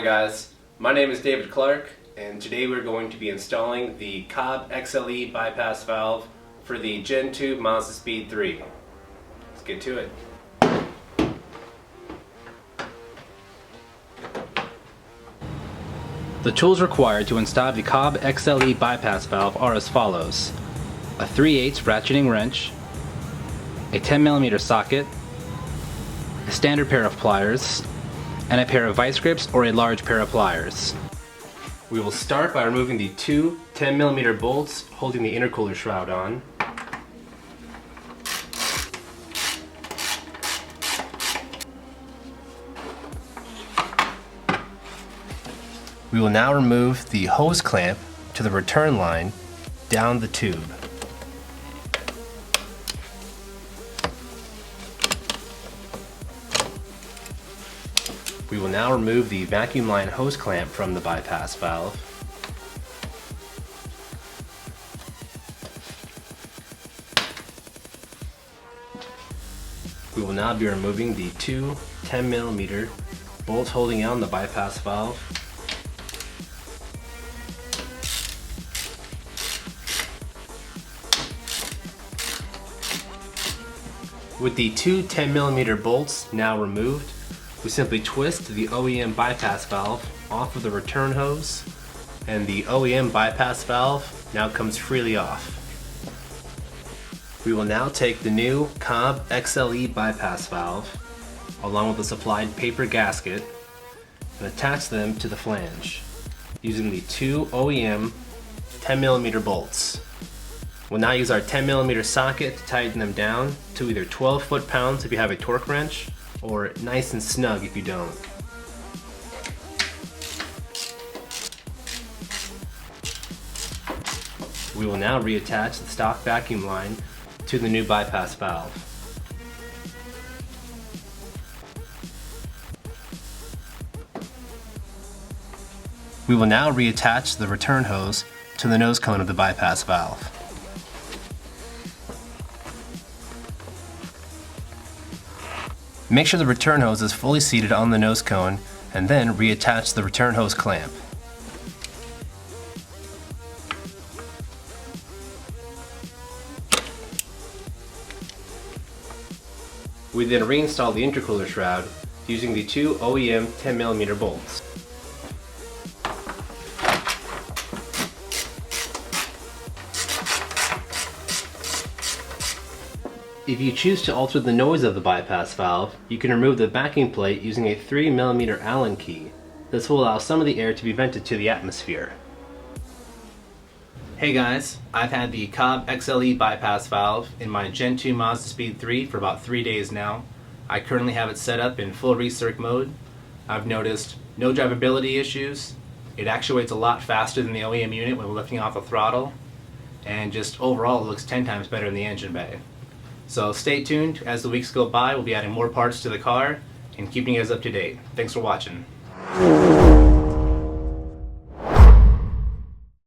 guys, my name is David Clark, and today we're going to be installing the COBB XLE bypass valve for the Gen 2 MAZDASPEED3. Let's get to it. The tools required to install the COBB XLE bypass valve are as follows: a 3/8 ratcheting wrench, a 10mm socket, a standard pair of pliers, and a pair of vice grips or a large pair of pliers. We will start by removing the two 10mm bolts holding the intercooler shroud on. We will now remove the hose clamp to the return line down the tube. We will now remove the vacuum line hose clamp from the bypass valve. We will now be removing the two 10mm bolts holding on the bypass valve. With the two 10mm bolts now removed, we simply twist the OEM bypass valve off of the return hose, and the OEM bypass valve now comes freely off. We will now take the new COBB XLE bypass valve along with the supplied paper gasket and attach them to the flange using the two OEM 10mm bolts. We'll now use our 10mm socket to tighten them down to either 12 foot-pounds if you have a torque wrench, or nice and snug if you don't. We will now reattach the stock vacuum line to the new bypass valve. We will now reattach the return hose to the nose cone of the bypass valve. Make sure the return hose is fully seated on the nose cone, and then reattach the return hose clamp. We then reinstall the intercooler shroud using the two OEM 10mm bolts. If you choose to alter the noise of the bypass valve, you can remove the backing plate using a 3mm Allen key. This will allow some of the air to be vented to the atmosphere. Hey guys, I've had the COBB XLE bypass valve in my Gen 2 MAZDASPEED3 for about 3 days now. I currently have it set up in full recirc mode. I've noticed no drivability issues. It actuates a lot faster than the OEM unit when we're lifting off the throttle, and just overall it looks 10 times better in the engine bay. So stay tuned. As the weeks go by, we'll be adding more parts to the car and keeping you guys up to date. Thanks for watching.